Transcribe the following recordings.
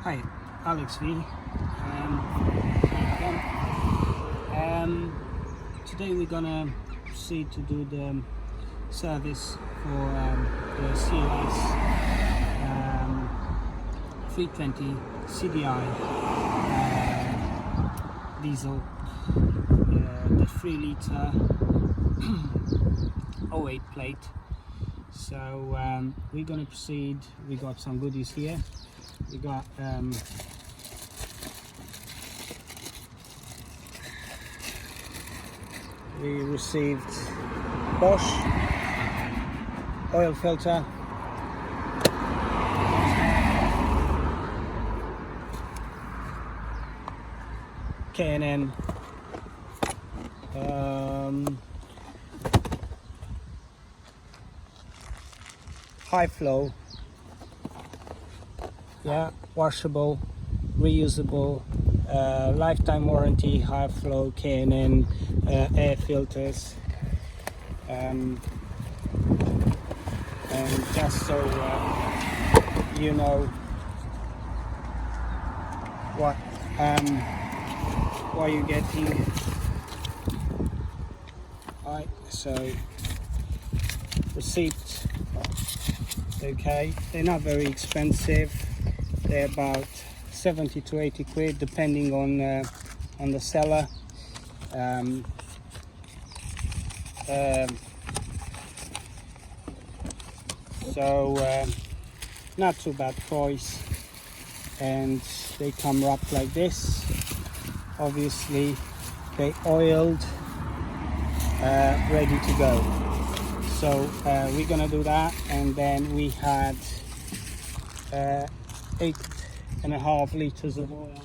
Hi, Alex V. Today we're gonna proceed to do the service for the CLS 320 CDI diesel, the 3 litre 08 plate. So we're gonna proceed. We got some goodies here. We got we received Bosch oil filter, K&N high flow, washable, reusable, lifetime warranty, high flow K&N air filters, and just so you know what you're getting. Right, so receipt. Okay, they're not very expensive. They're about 70 to 80 quid depending on the seller. So not too bad price, and they come wrapped like this. Obviously they oiled, ready to go. So we're gonna do that, and then we had 8.5 liters of oil.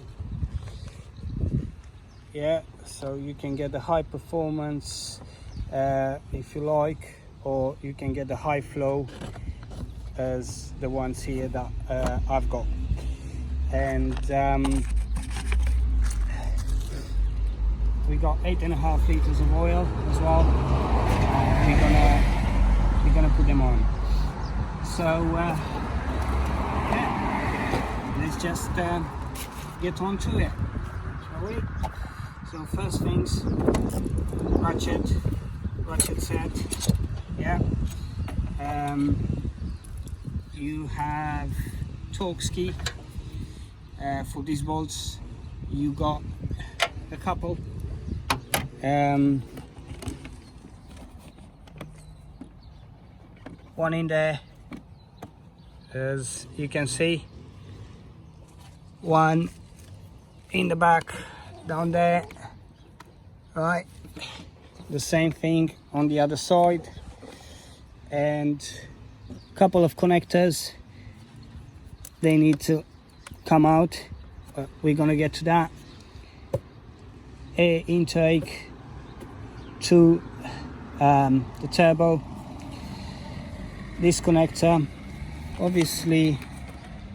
So you can get the high performance if you like, or you can get the high flow as the ones here that I've got. And we got 8.5 liters of oil as well. We're gonna put them on. So let's just get on to it, shall we? So first things, ratchet set. You have Torx key for these bolts. You got a couple. One in there, as you can see, one in the back down there, right? The same thing on the other side, and a couple of connectors. They need to come out, but we're gonna get to that. Air intake to the turbo. This connector, obviously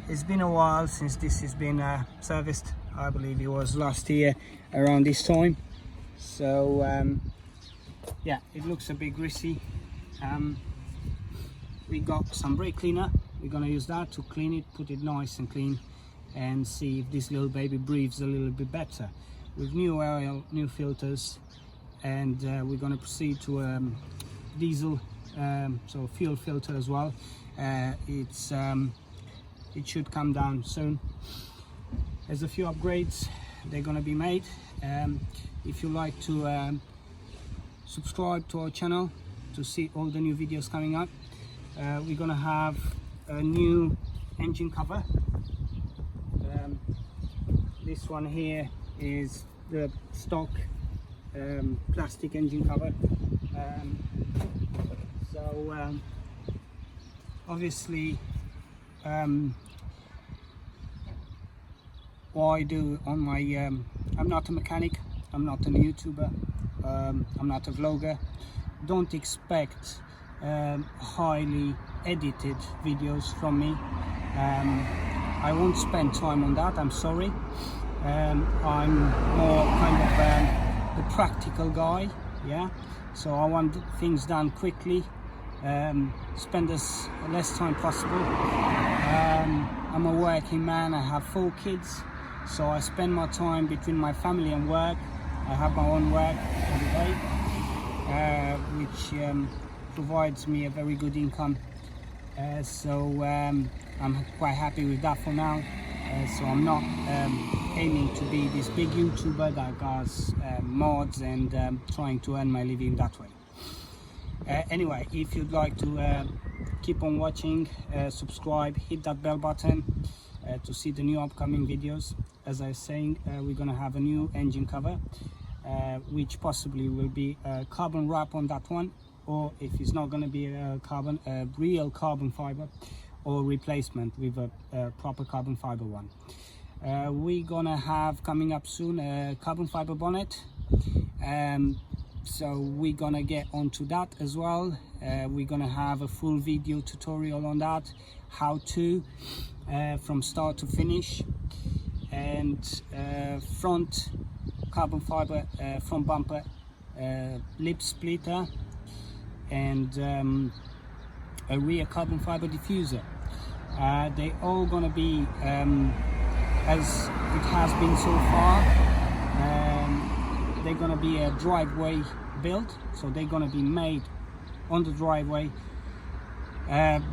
it's been a while since this has been serviced. I believe it was last year around this time. So yeah, it looks a bit greasy. We got some brake cleaner. We're gonna use that to clean it, put it nice and clean, and see if this little baby breathes a little bit better. With new oil, new filters, and we're gonna proceed to diesel, so fuel filter as well. It should come down soon. There's a few upgrades they're gonna be made. If you like to subscribe to our channel to see all the new videos coming up, we're gonna have a new engine cover. This one here is the stock plastic engine cover. So obviously what I do on my I'm not a mechanic, I'm not a YouTuber, I'm not a vlogger. Don't expect highly edited videos from me. I won't spend time on that, I'm sorry. I'm more kind of the practical guy, so I want things done quickly, spend as less time possible. I'm a working man, I have 4 kids, so I spend my time between my family and work. I have my own work every day, which provides me a very good income. So I'm quite happy with that for now. So I'm not aiming to be this big YouTuber that does mods and trying to earn my living that way. Anyway, if you'd like to keep on watching, subscribe, hit that bell button to see the new upcoming videos. As I was saying, we're gonna have a new engine cover, which possibly will be carbon wrap on that one, or if it's not going to be a real carbon fiber, or replacement with a proper carbon fiber one. We're gonna have coming up soon a carbon fiber bonnet, so we're gonna get onto that as well. We're gonna have a full video tutorial on that, how to from start to finish. And front carbon fiber front bumper lip splitter, and a rear carbon fiber diffuser. They all gonna be as it has been so far. They're gonna be a driveway build, so they're gonna be made on the driveway.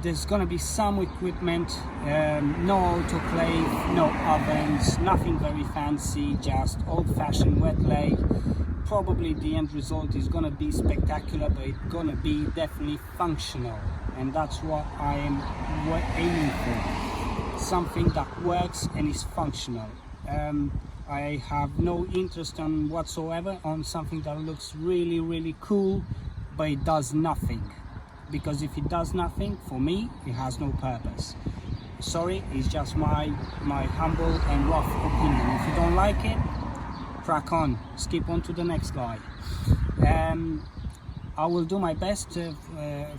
There's gonna be some equipment, no autoclave, no ovens, nothing very fancy, just old-fashioned wet lay. Probably the end result is gonna be spectacular, but it's gonna be definitely functional, and that's what I am aiming for. Something that works and is functional. I have no interest on whatsoever on something that looks really cool, but it does nothing. Because if it does nothing, for me, it has no purpose. Sorry, it's just my humble and rough opinion. If you don't like it, crack on, skip on to the next guy. I will do my best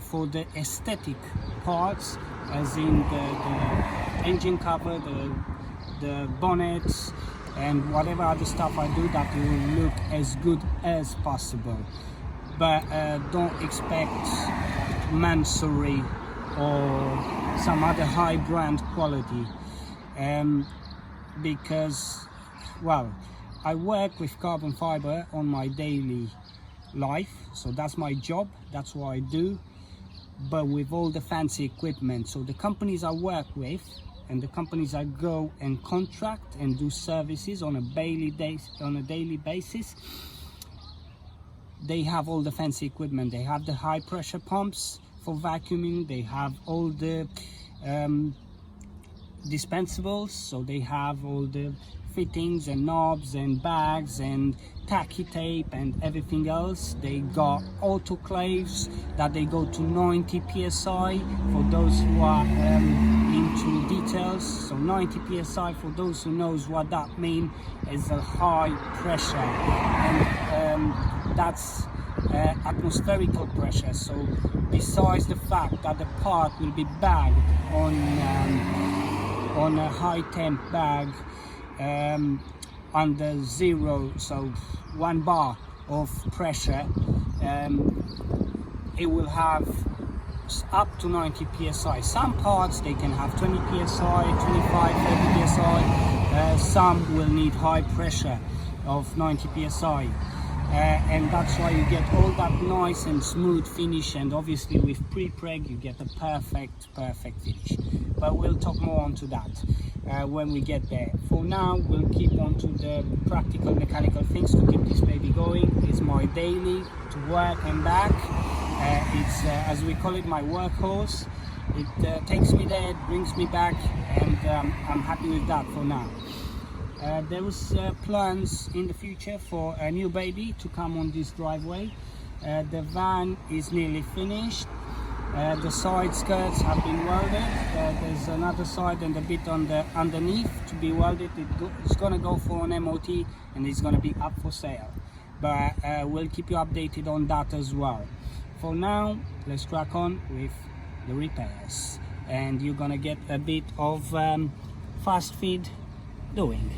for the aesthetic parts, as in the engine cover, the bonnets, and whatever other stuff I do, that will look as good as possible. But don't expect Mansory or some other high brand quality, because, well, I work with carbon fiber on my daily life, so that's my job, that's what I do, but with all the fancy equipment. So the companies I work with and the companies I go and contract and do services on a daily basis, they have all the fancy equipment. They have the high pressure pumps for vacuuming, they have all the dispensables, so they have all the fittings and knobs and bags and tacky tape and everything else. They got autoclaves that they go to 90 psi for those who are into details. So 90 psi, for those who knows what that means, is a high pressure, and that's atmospherical pressure. So besides the fact that the part will be bagged on a high temp bag under zero, so 1 bar of pressure, it will have up to 90 psi. Some parts they can have 20 psi, 25, 30 psi. Some will need high pressure of 90 psi. And that's why you get all that nice and smooth finish, and obviously with pre-preg you get a perfect finish. But we'll talk more onto that when we get there. For now, we'll keep on to the practical mechanical things to keep this baby going. It's my daily to work and back. It's as we call it, my workhorse. It takes me there, it brings me back, and I'm happy with that for now. There was plans in the future for a new baby to come on this driveway. The van is nearly finished. The side skirts have been welded. There's another side and a bit on the underneath to be welded. It's going to go for an MOT and it's going to be up for sale. But we'll keep you updated on that as well. For now, let's crack on with the repairs. And you're going to get a bit of fast feed doing.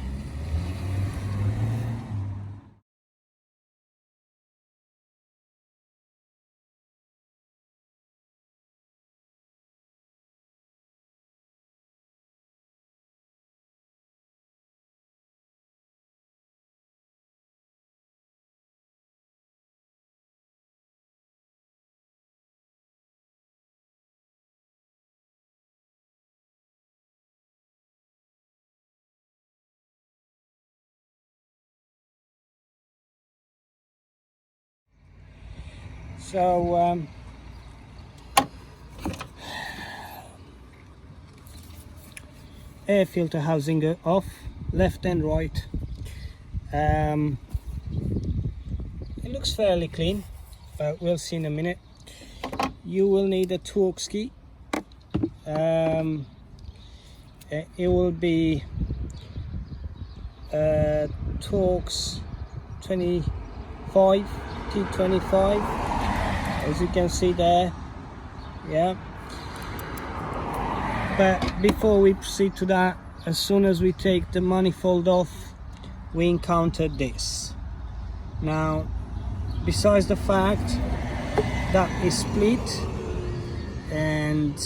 So air filter housing off, left and right. It looks fairly clean, but we'll see in a minute. You will need a Torx key. It will be Torx 25 T25, as you can see there. Yeah. But before we proceed to that, as soon as we take the manifold off, we encounter this. Now, besides the fact that is split, and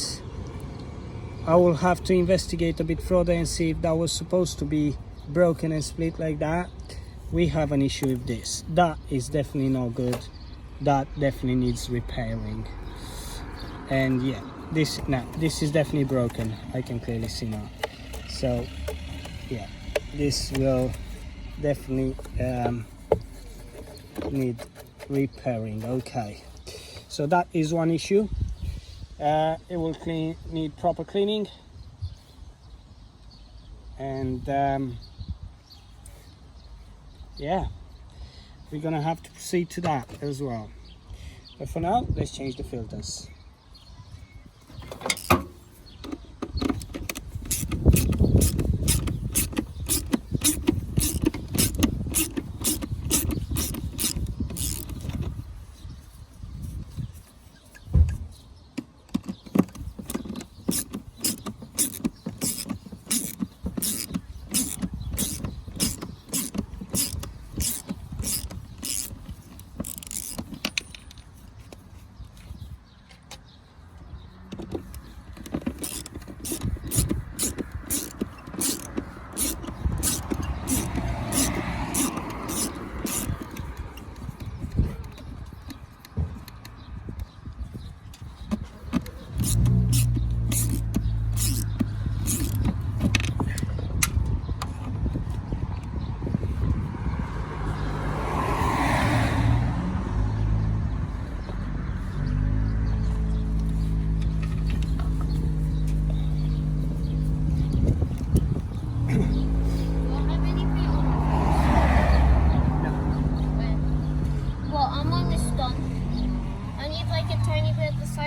I will have to investigate a bit further and see if that was supposed to be broken and split like that, we have an issue with this. That is definitely not good. That definitely needs repairing. And yeah, this is definitely broken. I can clearly see now. So yeah, this will definitely need repairing. Okay, so that is one issue. It will need proper cleaning, and yeah, we're gonna have to proceed to that as well. But for now, let's change the filters.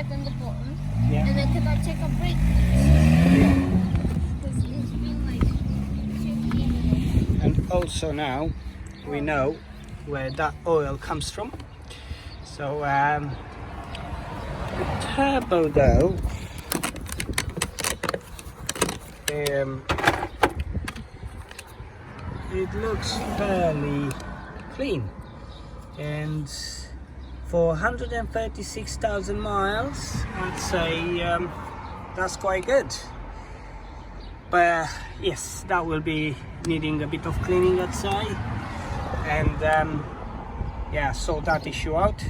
And the bottom, Yeah. and then could I take a break? Because it's been like 2 years. And also now we know where that oil comes from. So the turbo though, it looks fairly clean, and for 136,000 miles, I'd say that's quite good. But yes, that will be needing a bit of cleaning, I'd say, and yeah, sort that issue out,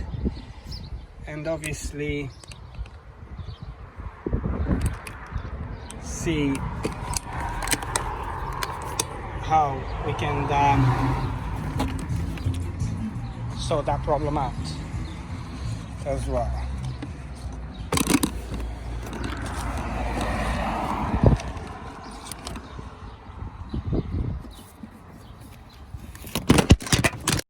and obviously see how we can sort that problem out as well.